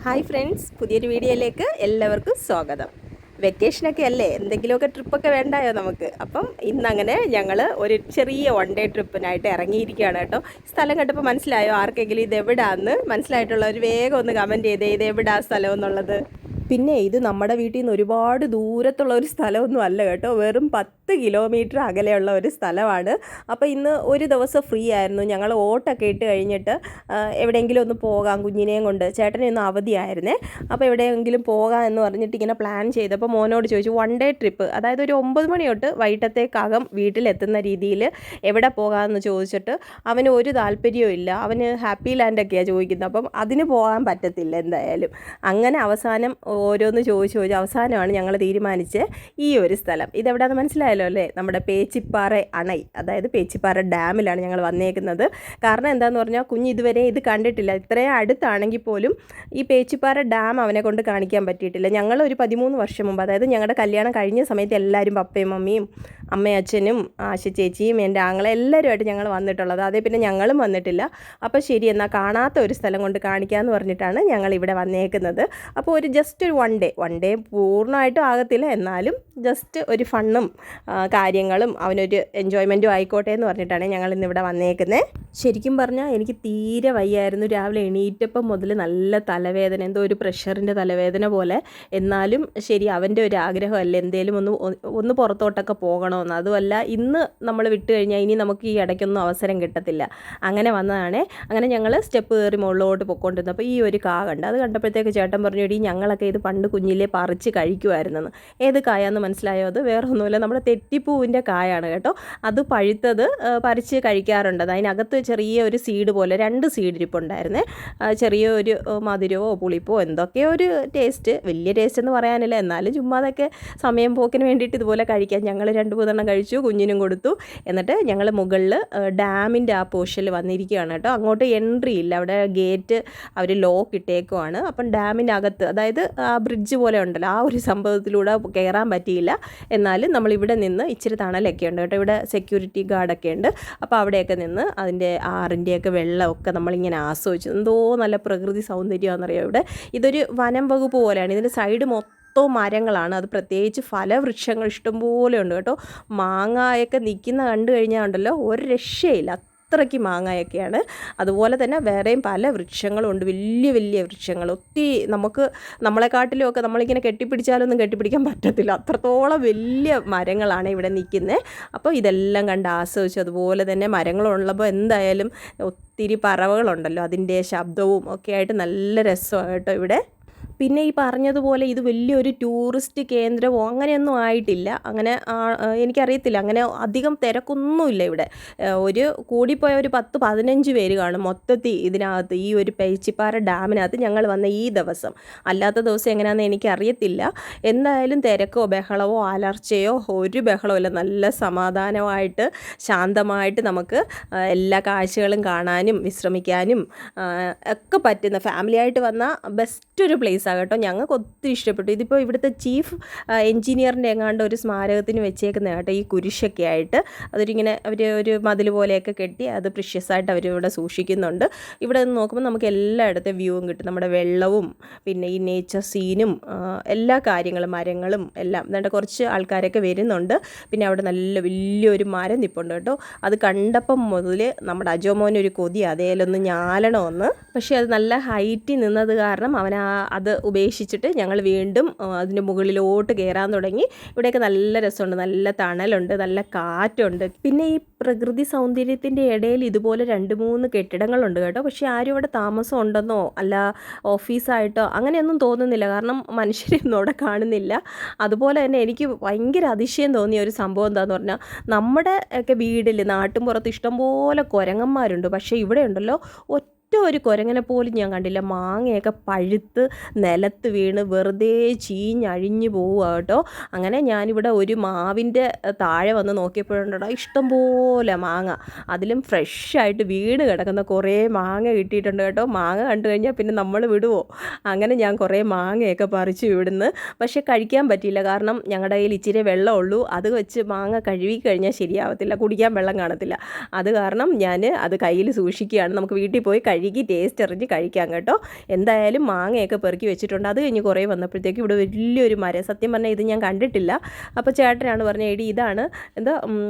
Hi friends, പുതിയൊരു വീഡിയോയിലേക്ക് എല്ലാവർക്കും സ്വാഗതം. വെക്കേഷനൊക്കെ അല്ലേ, എന്തെങ്കിലുമൊക്കെ ട്രിപ്പൊക്കെ വേണ്ടായോ നമുക്ക്. അപ്പം ഇന്നങ്ങനെ ഞങ്ങൾ ഒരു ചെറിയ വൺ ഡേ ട്രിപ്പിനായിട്ട് ഇറങ്ങിയിരിക്കുകയാണ് കേട്ടോ. സ്ഥലം കണ്ടപ്പോൾ മനസ്സിലായോ ആർക്കെങ്കിലും ഇത് എവിടാന്ന് മനസ്സിലായിട്ടുള്ളവർ വേഗം ഒന്ന് കമൻറ്റ് ചെയ്തേ, ഇത് എവിടാ സ്ഥലം എന്നുള്ളത്. പിന്നെ ഇത് നമ്മുടെ വീട്ടിൽ നിന്ന് ഒരുപാട് ദൂരത്തുള്ള ഒരു സ്ഥലമൊന്നും അല്ല കേട്ടോ, വെറും 10 കിലോമീറ്റർ അകലെയുള്ള ഒരു സ്ഥലമാണ്. അപ്പോൾ ഇന്ന് ഒരു ദിവസം ഫ്രീ ആയിരുന്നു. ഞങ്ങൾ ഓട്ടൊക്കെ ഇട്ട് കഴിഞ്ഞിട്ട് എവിടെയെങ്കിലും ഒന്ന് പോകാം കുഞ്ഞിനെയും കൊണ്ട്. ചേട്ടനെ ഒന്ന് അവധിയായിരുന്നേ. അപ്പോൾ എവിടെയെങ്കിലും പോകാം എന്ന് പറഞ്ഞിട്ട് ഇങ്ങനെ പ്ലാൻ ചെയ്തപ്പോൾ മോനോട് ചോദിച്ചു, വൺ ഡേ ട്രിപ്പ്, അതായത് ഒരു 9 മണി തൊട്ട് വൈകിട്ടത്തേക്കകം വീട്ടിലെത്തുന്ന രീതിയിൽ എവിടെ പോകാമെന്ന് ചോദിച്ചിട്ട് അവന് ഒരു താല്പര്യവും ഇല്ല. അവന് ഹാപ്പി ലാൻഡൊക്കെയാണ് ചോദിക്കുന്നത്. അപ്പം അതിന് പോകാൻ പറ്റത്തില്ല എന്തായാലും. അങ്ങനെ അവസാനം ഓരോന്ന് ചോദിച്ച് അവസാനമാണ് ഞങ്ങൾ തീരുമാനിച്ച് ഈ ഒരു സ്ഥലം. ഇതെവിടെയാണെന്ന് മനസ്സിലായല്ലോ അല്ലേ, നമ്മുടെ പേച്ചിപ്പാറ അണൈ, അതായത് പേച്ചിപ്പാറ ഡാമിലാണ് ഞങ്ങൾ വന്നേക്കുന്നത്. കാരണം എന്താണെന്ന് പറഞ്ഞാൽ കുഞ്ഞ് ഇതുവരെ ഇത് കണ്ടിട്ടില്ല. ഇത്രയും അടുത്താണെങ്കിൽ പോലും ഈ പേച്ചിപ്പാറ ഡാം അവനെ കൊണ്ട് കാണിക്കാൻ പറ്റിയിട്ടില്ല. ഞങ്ങൾ ഒരു 13 വർഷം മുമ്പ്, അതായത് ഞങ്ങളുടെ കല്യാണം കഴിഞ്ഞ സമയത്ത് എല്ലാവരും പപ്പയും മമ്മിയും അമ്മയും അച്ഛനും ആശ ചേച്ചിയും എൻ്റെ ആങ്ങളെ എല്ലാവരുമായിട്ട് ഞങ്ങൾ വന്നിട്ടുള്ളത്. അതേ പിന്നെ ഞങ്ങളും വന്നിട്ടില്ല. അപ്പോൾ ശരി, എന്നാൽ കാണാത്ത ഒരു സ്ഥലം കൊണ്ട് കാണിക്കാമെന്ന് പറഞ്ഞിട്ടാണ് ഞങ്ങൾ ഇവിടെ വന്നേക്കുന്നത്. അപ്പോൾ ഒരു ജസ്റ്റ് ഒരു വൺ ഡേ പൂർണ്ണമായിട്ടും ആകത്തില്ല, എന്നാലും ജസ്റ്റ് ഒരു ഫണ്ണും കാര്യങ്ങളും അവനൊരു എൻജോയ്മെൻറ്റും ആയിക്കോട്ടെ എന്ന് പറഞ്ഞിട്ടാണ് ഞങ്ങൾ ഇന്നിവിടെ വന്നേക്കുന്നത്. ശരിക്കും പറഞ്ഞാൽ എനിക്ക് തീരെ വയ്യായിരുന്നു. രാവിലെ എണീറ്റപ്പം മുതൽ നല്ല തലവേദന, എന്തോ ഒരു പ്രഷറിൻ്റെ തലവേദന പോലെ. എന്നാലും ശരി, അവൻ്റെ ഒരു ആഗ്രഹമല്ലേ എന്തേലും ഒന്ന് പുറത്തോട്ടൊക്കെ പോകണമെന്ന്. അതുമല്ല, ഇന്ന് നമ്മൾ വിട്ട് കഴിഞ്ഞാൽ ഇനി നമുക്ക് ഈ ഇടയ്ക്കൊന്നും അവസരം കിട്ടത്തില്ല. അങ്ങനെ വന്നതാണ്. അങ്ങനെ ഞങ്ങൾ സ്റ്റെപ്പ് കയറി മുകളിലോട്ട് പൊയ്ക്കൊണ്ടിരുന്നപ്പോൾ ഈ ഒരു കാ കണ്ട്. അത് കണ്ടപ്പോഴത്തേക്ക് ചേട്ടൻ പറഞ്ഞു, എടീ ഞങ്ങളൊക്കെ ഇത് പണ്ട് കുഞ്ഞിലെ പറിച്ച് കഴിക്കുമായിരുന്നെന്ന്. ഏത് കായാന്ന് മനസ്സിലായോ? അത് വേറെ ഒന്നുമില്ല, നമ്മുടെ തെറ്റിപ്പൂവിൻ്റെ കായാണ് കേട്ടോ. അത് പഴുത്തത് പറിച്ച് കഴിക്കാറുണ്ട്. അതിനകത്ത് ചെറിയ ഒരു സീഡ് പോലെ 2 സീഡ് ഇരിപ്പുണ്ടായിരുന്നേ. ചെറിയ ഒരു മധുരമോ പുളിപ്പോ എന്തൊക്കെയോ ഒരു ടേസ്റ്റ്, വലിയ ടേസ്റ്റ് എന്ന് പറയാനില്ല, എന്നാലും ചുമ്മാ അതൊക്കെ സമയം പോക്കിന് വേണ്ടിയിട്ട് ഇതുപോലെ കഴിക്കാൻ ഞങ്ങൾ 2-3 കഴിച്ചു, കുഞ്ഞിനും കൊടുത്തു. എന്നിട്ട് ഞങ്ങൾ മുകളിൽ ഡാമിൻ്റെ ആ പോർഷനിൽ വന്നിരിക്കുകയാണ് കേട്ടോ. അങ്ങോട്ട് എൻട്രി ഇല്ല, അവിടെ ഗേറ്റ് അവർ ലോക്ക് ഇട്ടേക്കുവാണ്. അപ്പം ഡാമിൻ്റെ അകത്ത്, അതായത് ആ ബ്രിഡ്ജ് പോലെ ഉണ്ടല്ലോ, ആ ഒരു സംഭവത്തിലൂടെ കയറാൻ പറ്റിയില്ല. എന്നാലും നമ്മളിവിടെ നിന്ന് ഇച്ചിരി തണലൊക്കെ ഉണ്ട് കേട്ടോ, ഇവിടെ സെക്യൂരിറ്റി ഗാർഡൊക്കെ ഉണ്ട്. അപ്പോൾ അവിടെയൊക്കെ നിന്ന് അതിൻ്റെ ആറിൻ്റെയൊക്കെ വെള്ളമൊക്കെ നമ്മളിങ്ങനെ ആസ്വദിച്ചു. എന്തോ നല്ല പ്രകൃതി സൗന്ദര്യമാണെന്നറിയാം ഇവിടെ. ഇതൊരു വനം വകുപ്പ് പോലെയാണ്. ഇതിൻ്റെ സൈഡ് മൊത്തം മരങ്ങളാണ്. അത് പ്രത്യേകിച്ച് ഫലവൃക്ഷങ്ങൾ ഇഷ്ടംപോലെ ഉണ്ട് കേട്ടോ. മാങ്ങയൊക്കെ നിൽക്കുന്ന കണ്ടു കഴിഞ്ഞാൽ ഉണ്ടല്ലോ, ഒരു രക്ഷയില്ല, അത്രയ്ക്ക് മാങ്ങയൊക്കെയാണ്. അതുപോലെ തന്നെ വേറെയും പല വൃക്ഷങ്ങളുണ്ട്, വലിയ വലിയ വൃക്ഷങ്ങൾ. ഒത്തിരി നമ്മളെക്കാട്ടിലും ഒക്കെ നമ്മളിങ്ങനെ കെട്ടിപ്പിടിച്ചാലൊന്നും കെട്ടിപ്പിടിക്കാൻ പറ്റത്തില്ല, അത്രത്തോളം വലിയ മരങ്ങളാണ് ഇവിടെ നിൽക്കുന്നത്. അപ്പോൾ ഇതെല്ലാം കണ്ട് ആസ്വദിച്ചു. അതുപോലെ തന്നെ മരങ്ങളുള്ളപ്പോൾ എന്തായാലും ഒത്തിരി പറവകളുണ്ടല്ലോ, അതിൻ്റെ ശബ്ദവും ഒക്കെ ആയിട്ട് നല്ല രസമാണ് കേട്ടോ ഇവിടെ. പിന്നെ ഈ പറഞ്ഞതുപോലെ ഇത് വലിയൊരു ടൂറിസ്റ്റ് കേന്ദ്രമോ അങ്ങനെയൊന്നും ആയിട്ടില്ല. അങ്ങനെ എനിക്കറിയത്തില്ല, അങ്ങനെ അധികം തിരക്കൊന്നുമില്ല ഇവിടെ. ഒരു കൂടിപ്പോയ ഒരു 10-15 പേര് കാണും മൊത്തത്തിൽ ഇതിനകത്ത്, ഈ ഒരു പേച്ചിപ്പാറ ഡാമിനകത്ത് ഞങ്ങൾ വന്ന ഈ ദിവസം. അല്ലാത്ത ദിവസം എങ്ങനെയാണെന്ന് എനിക്കറിയത്തില്ല. എന്തായാലും തിരക്കോ ബഹളമോ അലർച്ചയോ ഒരു ബഹളമോ ഇല്ല. നല്ല സമാധാനമായിട്ട് ശാന്തമായിട്ട് നമുക്ക് എല്ലാ കാഴ്ചകളും കാണാനും വിശ്രമിക്കാനും ഒക്കെ പറ്റുന്ന, ഫാമിലിയായിട്ട് വന്ന ബെസ്റ്റ് ഒരു പ്ലേസാണ് കേട്ടോ. ഞങ്ങൾക്ക് ഒത്തിരി ഇഷ്ടപ്പെട്ടു. ഇതിപ്പോൾ ഇവിടുത്തെ ചീഫ് എൻജിനീയറിൻ്റെ എങ്ങാണ്ട് ഒരു സ്മാരകത്തിന് വെച്ചേക്കുന്ന കേട്ടോ, ഈ കുരിശൊക്കെ ആയിട്ട്. അതൊരിങ്ങനെ അവർ ഒരു മതിൽ പോലെയൊക്കെ കെട്ടി അത് പ്രിഷ്യസായിട്ട് അവരിവിടെ സൂക്ഷിക്കുന്നുണ്ട്. ഇവിടെ നിന്ന് നോക്കുമ്പോൾ നമുക്ക് എല്ലായിടത്തെ വ്യൂവും കിട്ടും, നമ്മുടെ വെള്ളവും പിന്നെ ഈ നേച്ചർ സീനും എല്ലാ കാര്യങ്ങളും മരങ്ങളും എല്ലാം. എന്നിട്ട് കുറച്ച് ആൾക്കാരൊക്കെ വരുന്നുണ്ട്. പിന്നെ അവിടെ നല്ല വലിയൊരു മരം നിൽപ്പുണ്ട് കേട്ടോ. അത് കണ്ടപ്പം മുതൽ നമ്മുടെ അജോമോനൊരു കൊതി, അതേലൊന്ന് ഞാലണമെന്ന്. പക്ഷേ അത് നല്ല ഹൈറ്റിൽ നിന്നത് കാരണം അവൻ അത് ഉപേക്ഷിച്ചിട്ട് ഞങ്ങൾ വീണ്ടും അതിൻ്റെ മുകളിലോട്ട് കയറാൻ തുടങ്ങി. ഇവിടെയൊക്കെ നല്ല രസമുണ്ട്, നല്ല തണലുണ്ട്, നല്ല കാറ്റുണ്ട്. പിന്നെ ഈ പ്രകൃതി സൗന്ദര്യത്തിൻ്റെ ഇടയിൽ ഇതുപോലെ 2-3 കെട്ടിടങ്ങളുണ്ട് കേട്ടോ. പക്ഷേ ആരും ഇവിടെ താമസം ഉണ്ടെന്നോ അല്ല ഓഫീസായിട്ടോ അങ്ങനെയൊന്നും തോന്നുന്നില്ല, കാരണം മനുഷ്യരൊന്നും അവിടെ കാണുന്നില്ല. അതുപോലെ തന്നെ എനിക്ക് ഭയങ്കര അതിശയം തോന്നിയ ഒരു സംഭവം എന്താണെന്ന് പറഞ്ഞാൽ, നമ്മുടെ ഒക്കെ വീട്ടിൽ നാട്ടും പുറത്ത് ഇഷ്ടംപോലെ കുരങ്ങന്മാരുണ്ട്. പക്ഷേ ഇവിടെ ഉണ്ടല്ലോ ഒരു കുരങ്ങനെ പോലും ഞാൻ കണ്ടില്ല. മാങ്ങയൊക്കെ പഴുത്ത് നിലത്ത് വീണ് വെറുതെ ചീഞ്ഞഴിഞ്ഞു പോവുക കേട്ടോ. അങ്ങനെ ഞാനിവിടെ ഒരു മാവിൻ്റെ താഴെ വന്ന് നോക്കിയപ്പോഴുണ്ടോ ഇഷ്ടംപോലെ മാങ്ങ, അതിലും ഫ്രഷായിട്ട് വീണ് കിടക്കുന്ന കുറേ മാങ്ങ കിട്ടിയിട്ടുണ്ട് കേട്ടോ. മാങ്ങ കണ്ടു കഴിഞ്ഞാൽ പിന്നെ നമ്മൾ വിടുവോ? അങ്ങനെ ഞാൻ കുറേ മാങ്ങയൊക്കെ പറിച്ചു ഇവിടുന്ന്. പക്ഷേ കഴിക്കാൻ പറ്റിയില്ല, കാരണം ഞങ്ങളുടെ കയ്യിൽ ഇച്ചിരി വെള്ളമുള്ളൂ. അത് വെച്ച് മാങ്ങ കഴുകി കഴിഞ്ഞാൽ ശരിയാവത്തില്ല, കുടിക്കാൻ വെള്ളം കാണത്തില്ല. അത് കാരണം ഞാൻ അത് കയ്യിൽ സൂക്ഷിക്കുകയാണ്, നമുക്ക് വീട്ടിൽ പോയി കഴുകി ടേസ്റ്റ് അറിഞ്ഞ് കഴിക്കാം കേട്ടോ. എന്തായാലും മാങ്ങയൊക്കെ പെറുക്കി വെച്ചിട്ടുണ്ട്. അത് കഴിഞ്ഞ് കുറേ വന്നപ്പോഴത്തേക്ക് ഇവിടെ വലിയൊരു മരം, സത്യം പറഞ്ഞാൽ ഇത് ഞാൻ കണ്ടിട്ടില്ല. അപ്പോൾ ചേട്ടനാണ് പറഞ്ഞത്, എടി ഇതാണ് എന്താ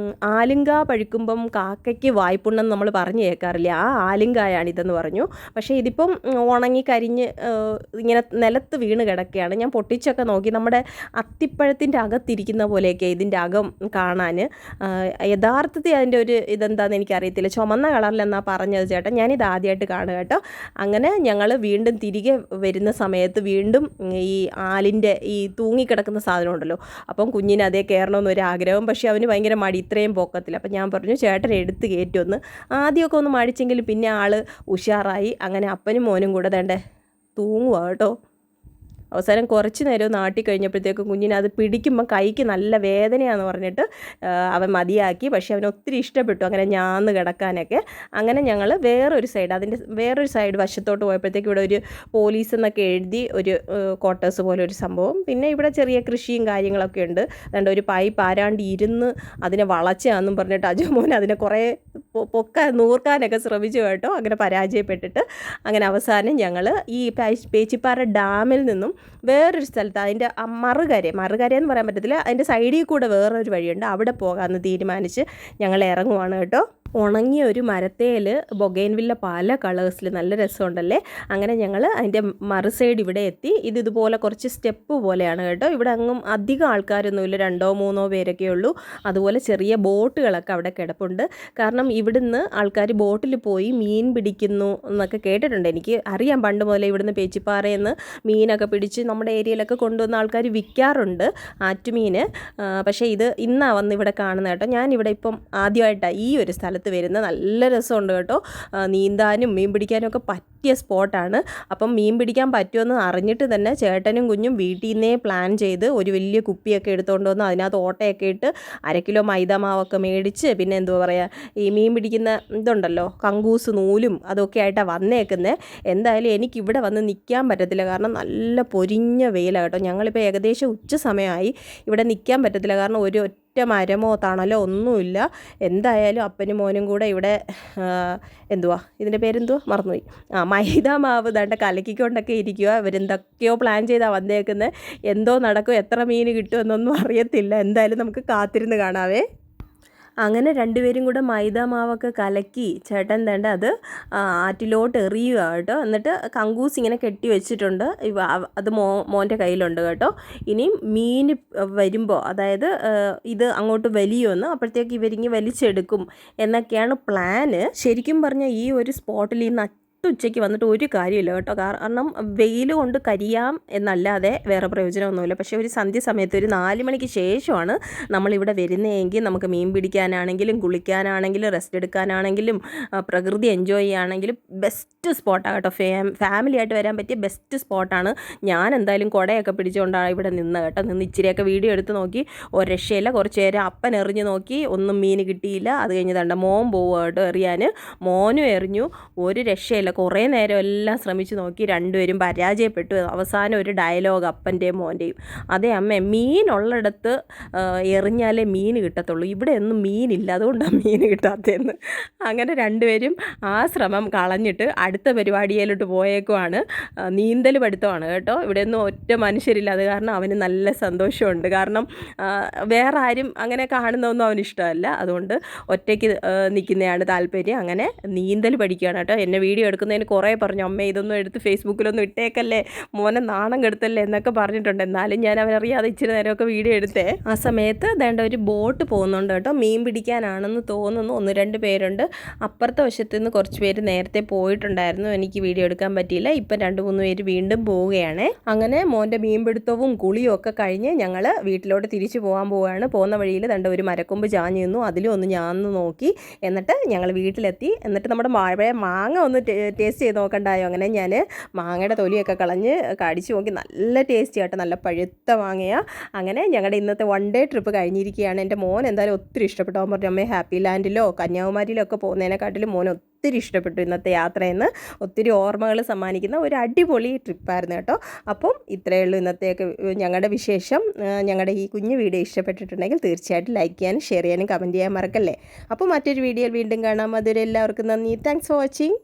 ആലിങ്ക പഴുക്കുമ്പം കാക്കയ്ക്ക് വായ്പുണ്ണെന്ന് നമ്മൾ പറഞ്ഞു കേൾക്കാറില്ല, ആ ആലിങ്കായാണിതെന്ന് പറഞ്ഞു. പക്ഷേ ഇതിപ്പം ഉണങ്ങി കരിഞ്ഞ് ഇങ്ങനെ നിലത്ത് വീണ് കിടക്കുകയാണ്. ഞാൻ പൊട്ടിച്ചൊക്കെ നോക്കി, നമ്മുടെ അത്തിപ്പഴത്തിൻ്റെ അകത്തിരിക്കുന്ന പോലെയൊക്കെ ഇതിൻ്റെ അകം കാണാൻ. യഥാർത്ഥത്തിൽ അതിൻ്റെ ഒരു ഇതെന്താണെന്ന് എനിക്കറിയത്തില്ല, ചുമന്ന കളറിലെന്നാണ് പറഞ്ഞത് ചേട്ടൻ. ഞാനിത് ആദ്യമായിട്ട് കാണുക കേട്ടോ. അങ്ങനെ ഞങ്ങൾ വീണ്ടും തിരികെ വരുന്ന സമയത്ത് വീണ്ടും ഈ ആലിൻ്റെ ഈ തൂങ്ങിക്കിടക്കുന്ന സാധനം ഉണ്ടല്ലോ, അപ്പം കുഞ്ഞിന് അതേ കയറണമെന്നൊരു ആഗ്രഹം. പക്ഷേ അവന് ഭയങ്കര മടി, ഇത്രയും പൊക്കത്തില്ല. അപ്പം ഞാൻ പറഞ്ഞു ചേട്ടൻ എടുത്ത് കയറ്റുമെന്ന്. ആദ്യമൊക്കെ ഒന്ന് മടിച്ചെങ്കിലും പിന്നെ ആൾ ഉഷാറായി. അങ്ങനെ അപ്പനും മോനും കൂടെ വേണ്ടേ തൂങ്ങുക കേട്ടോ. അവസാനം കുറച്ച് നേരം നാട്ടി കഴിഞ്ഞപ്പോഴത്തേക്കും കുഞ്ഞിനെ അത് പിടിക്കുമ്പോൾ കൈക്ക് നല്ല വേദനയാണെന്ന് പറഞ്ഞിട്ട് അവൻ മതിയാക്കി. പക്ഷേ അവന് ഒത്തിരി ഇഷ്ടപ്പെട്ടു അങ്ങനെ ഞാന്ന് കിടക്കാനൊക്കെ. അങ്ങനെ ഞങ്ങൾ വേറൊരു സൈഡ് വശത്തോട്ട് പോയപ്പോഴത്തേക്ക് ഇവിടെ ഒരു പോലീസ് എന്നൊക്കെ എഴുതി ഒരു ക്വാർട്ടേഴ്സ് പോലെ ഒരു സംഭവം. പിന്നെ ഇവിടെ ചെറിയ കൃഷിയും കാര്യങ്ങളൊക്കെ ഉണ്ട്. അതുകൊണ്ട് ഒരു പൈപ്പ് ആരാണ്ട് ഇരുന്ന് അതിനെ വളച്ചാന്നും പറഞ്ഞിട്ട് അജുമോൻ അതിനെ കുറേ നൂർക്കാനൊക്കെ ശ്രമിച്ചു കേട്ടോ. അങ്ങനെ പരാജയപ്പെട്ടിട്ട് അങ്ങനെ അവസാനം ഞങ്ങൾ ഈ പേച്ചിപ്പാറ ഡാമിൽ നിന്നും വേറൊരു സ്ഥലത്ത് അതിൻ്റെ മറുകരയെന്ന് പറയാൻ പറ്റത്തില്ല, അതിൻ്റെ സൈഡിൽ കൂടെ വേറൊരു വഴിയുണ്ട്, അവിടെ പോകാമെന്ന് തീരുമാനിച്ച് ഞങ്ങൾ ഇറങ്ങുവാണ് കേട്ടോ. ഉണങ്ങിയ ഒരു മരത്തേൽ ബൊഗൈൻവില്ല പല കളേഴ്സിൽ നല്ല രസമുണ്ടല്ലേ. അങ്ങനെ ഞങ്ങൾ അതിൻ്റെ മറു സൈഡ് ഇവിടെ എത്തി. ഇതുപോലെ കുറച്ച് സ്റ്റെപ്പ് പോലെയാണ് കേട്ടോ. ഇവിടെ അങ്ങും അധികം ആൾക്കാരൊന്നുമില്ല, 2-3 പേരൊക്കെ ഉള്ളൂ. അതുപോലെ ചെറിയ ബോട്ടുകളൊക്കെ അവിടെ കിടപ്പുണ്ട്. കാരണം ഇവിടുന്ന് ആൾക്കാർ ബോട്ടിൽ പോയി മീൻ പിടിക്കുന്നു എന്നൊക്കെ കേട്ടിട്ടുണ്ട്. എനിക്ക് അറിയാം, പണ്ട് മുതലേ ഇവിടുന്ന് പേച്ചിപ്പാറയിൽ നിന്ന് മീനൊക്കെ പിടിച്ച് നമ്മുടെ ഏരിയയിലൊക്കെ കൊണ്ടുവന്ന ആൾക്കാർ വിൽക്കാറുണ്ട് ആറ്റുമീൻ. പക്ഷേ ഇത് ഇന്നാണ് വന്ന് ഇവിടെ കാണുന്നത് കേട്ടോ. ഞാനിവിടെ ഇപ്പം ആദ്യമായിട്ടാണ് ഈ ഒരു സ്ഥലത്ത് വരുന്ന. നല്ല രസമുണ്ട് കേട്ടോ. നീന്താനും മീൻ പിടിക്കാനും ഒക്കെ പറ്റിയ സ്പോട്ടാണ്. അപ്പം മീൻ പിടിക്കാൻ പറ്റുമെന്ന് അറിഞ്ഞിട്ട് തന്നെ ചേട്ടനും കുഞ്ഞും വീട്ടിൽ നിന്നേ പ്ലാൻ ചെയ്ത് ഒരു വലിയ കുപ്പിയൊക്കെ എടുത്തുകൊണ്ട് വന്ന് അതിനകത്ത് ഓട്ടയൊക്കെ ഇട്ട് 1 കിലോ മൈദാമാവൊക്കെ മേടിച്ച്, പിന്നെ എന്തുവാ പറയുക, ഈ മീൻ പിടിക്കുന്ന ഇതുണ്ടല്ലോ കങ്കൂസ് നൂലും അതൊക്കെ ആയിട്ടാണ് വന്നേക്കുന്നത്. എന്തായാലും എനിക്കിവിടെ വന്ന് നിൽക്കാൻ പറ്റത്തില്ല, കാരണം നല്ല പൊരിഞ്ഞ വെയിലാണ് കേട്ടോ. ഞങ്ങളിപ്പോൾ ഏകദേശം ഉച്ച സമയമായി. ഇവിടെ നിൽക്കാൻ പറ്റത്തില്ല, കാരണം ഒറ്റ മരമോ തണലോ ഒന്നുമില്ല. എന്തായാലും അപ്പനും മോനും കൂടെ ഇവിടെ ഇതിൻ്റെ പേരെന്തുവാ മറന്നുപോയി, മൈദാ മാവ് ദണ്ട കലക്കിക്കൊണ്ടൊക്കെ ഇരിക്കുക. ഇവരെന്തൊക്കെയോ പ്ലാൻ ചെയ്താണ് വന്നേക്കുന്നത്. എന്തോ നടക്കും, എത്ര മീൻ കിട്ടുമെന്നൊന്നും അറിയത്തില്ല. എന്തായാലും നമുക്ക് കാത്തിരുന്ന് കാണാവേ. അങ്ങനെ രണ്ടുപേരും കൂടെ മൈദാ മാവൊക്കെ കലക്കി ചേട്ടൻ തേണ്ട അത് ആറ്റിലോട്ട് എറിയുക കേട്ടോ. എന്നിട്ട് കങ്കൂസ് ഇങ്ങനെ കെട്ടി വെച്ചിട്ടുണ്ട്, അത് മോൻ്റെ കയ്യിലുണ്ട് കേട്ടോ. ഇനിയും മീൻ വരുമ്പോൾ, അതായത് ഇത് അങ്ങോട്ട് വലിയുമെന്ന്, അപ്പോഴത്തേക്ക് ഇവരിങ്ങി വലിച്ചെടുക്കും എന്നൊക്കെയാണ് പ്ലാന്. ശരിക്കും പറഞ്ഞാൽ ഈ ഒരു സ്പോട്ടിൽ ഈ ഉച്ചയ്ക്ക് വന്നിട്ട് ഒരു കാര്യമില്ല കേട്ടോ. കാരണം വെയിൽ കൊണ്ട് കരിയാം എന്നല്ലാതെ വേറെ പ്രയോജനമൊന്നുമില്ല. പക്ഷേ ഒരു സന്ധ്യ സമയത്ത് ഒരു 4 മണിക്ക് ശേഷമാണ് നമ്മളിവിടെ വരുന്നതെങ്കിൽ നമുക്ക് മീൻ പിടിക്കാനാണെങ്കിലും കുളിക്കാനാണെങ്കിലും റെസ്റ്റ് എടുക്കാനാണെങ്കിലും പ്രകൃതി എൻജോയ് ചെയ്യുകയാണെങ്കിലും ബെസ്റ്റ് സ്പോട്ടാണ് കേട്ടോ. ഫാമിലി ആയിട്ട് വരാൻ പറ്റിയ ബെസ്റ്റ് സ്പോട്ടാണ്. ഞാൻ എന്തായാലും കുടയൊക്കെ പിടിച്ചുകൊണ്ടാണ് ഇവിടെ കേട്ടോ. ഇച്ചിരിയൊക്കെ വീഡിയോ എടുത്ത് നോക്കി, ഒരു രക്ഷയില്ല. കുറച്ച് നേരം അപ്പൻ എറിഞ്ഞ് നോക്കി, ഒന്നും മീൻ കിട്ടിയില്ല. അത് കഴിഞ്ഞ് തണ്ട മോൻ പോവുക കേട്ടോ എറിയാൻ. മോനും എറിഞ്ഞു, ഒരു രക്ഷയില്ല. കുറേ നേരം എല്ലാം ശ്രമിച്ചു നോക്കി, രണ്ടുപേരും പരാജയപ്പെട്ടു. അവസാനം ഒരു ഡയലോഗ് അപ്പൻ്റെയും മോൻ്റെയും, അതേ അമ്മേ മീനുള്ളിടത്ത് എറിഞ്ഞാലേ മീൻ കിട്ടത്തുള്ളൂ, ഇവിടെ ഒന്നും മീനില്ല, അതുകൊണ്ടാണ് മീൻ കിട്ടാത്തതെന്ന്. അങ്ങനെ രണ്ടുപേരും ആ ശ്രമം കളഞ്ഞിട്ട് അടുത്ത പരിപാടിയിലോട്ട് പോയേക്കുവാണ്. നീന്തൽ പഠിത്തമാണ് കേട്ടോ. ഇവിടെ ഒന്നും ഒറ്റ മനുഷ്യരില്ല. അത് കാരണം അവന് നല്ല സന്തോഷമുണ്ട്. കാരണം വേറെ ആരും അങ്ങനെ കാണുന്നതൊന്നും അവന് ഇഷ്ടമല്ല. അതുകൊണ്ട് ഒറ്റയ്ക്ക് നിൽക്കുന്നതാണ് താല്പര്യം. അങ്ങനെ നീന്തൽ പഠിക്കുകയാണ് കേട്ടോ. എന്നെ വീഡിയോ എടുക്കുന്നതിന് കുറേ പറഞ്ഞു, അമ്മ ഇതൊന്നും എടുത്ത് ഫേസ്ബുക്കിലൊന്നും ഇട്ടേക്കല്ലേ, മോനെ നാണം കെടുത്തല്ലേ എന്നൊക്കെ പറഞ്ഞിട്ടുണ്ട്. എന്നാലും ഞാൻ അവനറിയാതെ ഇച്ചിരി നേരമൊക്കെ വീഡിയോ എടുത്തേ. ആ സമയത്ത് വേണ്ട ഒരു ബോട്ട് പോകുന്നുണ്ട് കേട്ടോ. മീൻ പിടിക്കാനാണെന്ന് തോന്നുന്നു. 1-2 പേരുണ്ട്. അപ്പുറത്തെ വശത്ത് നിന്ന് കുറച്ച് പേര് നേരത്തെ പോയിട്ടുണ്ടായിരുന്നു, എനിക്ക് വീഡിയോ എടുക്കാൻ പറ്റിയില്ല. ഇപ്പം 2-3 പേര് വീണ്ടും പോവുകയാണ്. അങ്ങനെ മോൻ്റെ മീൻപിടുത്തവും കുളിയും ഒക്കെ കഴിഞ്ഞ് ഞങ്ങൾ വീട്ടിലോട്ട് തിരിച്ചു പോകാൻ പോവുകയാണ്. പോകുന്ന വഴിയിൽ ദണ്ട ഒരു മരക്കൊമ്പ് ചാഞ്ഞു നിന്നു, അതിലും ഒന്ന് ഞാൻ നോക്കി. എന്നിട്ട് ഞങ്ങൾ വീട്ടിലെത്തി. എന്നിട്ട് നമ്മുടെ മാങ്ങ ഒന്ന് ടേസ്റ്റ് ചെയ്ത് നോക്കണ്ടായോ. അങ്ങനെ ഞാൻ മാങ്ങയുടെ തൊലിയൊക്കെ കളഞ്ഞ് കടിച്ച് നോക്കി. നല്ല ടേസ്റ്റി ആയിട്ട്, നല്ല പഴുത്ത മാങ്ങയാണ്. അങ്ങനെ ഞങ്ങളുടെ ഇന്നത്തെ 1 ഡേ ട്രിപ്പ് കഴിഞ്ഞിരിക്കുകയാണ്. എൻ്റെ മോൻ എന്തായാലും ഒത്തിരി ഇഷ്ടപ്പെട്ടു. അവൻ പറഞ്ഞു, അമ്മേ ഹാപ്പി ലാൻഡിലോ കന്യാകുമാരിയിലോ ഒക്കെ പോകുന്നതിനെക്കാട്ടിലും മോൻ ഒത്തിരി ഇഷ്ടപ്പെട്ടു ഇന്നത്തെ യാത്രയെന്ന്. ഒത്തിരി ഓർമ്മകൾ സമ്മാനിക്കുന്ന ഒരു അടിപൊളി ട്രിപ്പായിരുന്നു കേട്ടോ. അപ്പം ഇത്രയേ ഉള്ളൂ ഇന്നത്തെയൊക്കെ ഞങ്ങളുടെ വിശേഷം. ഞങ്ങളുടെ ഈ കുഞ്ഞു വീഡിയോ ഇഷ്ടപ്പെട്ടിട്ടുണ്ടെങ്കിൽ തീർച്ചയായിട്ടും ലൈക്ക് ചെയ്യാനും ഷെയർ ചെയ്യാനും കമൻറ്റ് ചെയ്യാൻ മറക്കല്ലേ. അപ്പോൾ മറ്റൊരു വീഡിയോയിൽ വീണ്ടും കാണാം. അതുവരെ എല്ലാവർക്കും നന്ദി. Thanks for watching.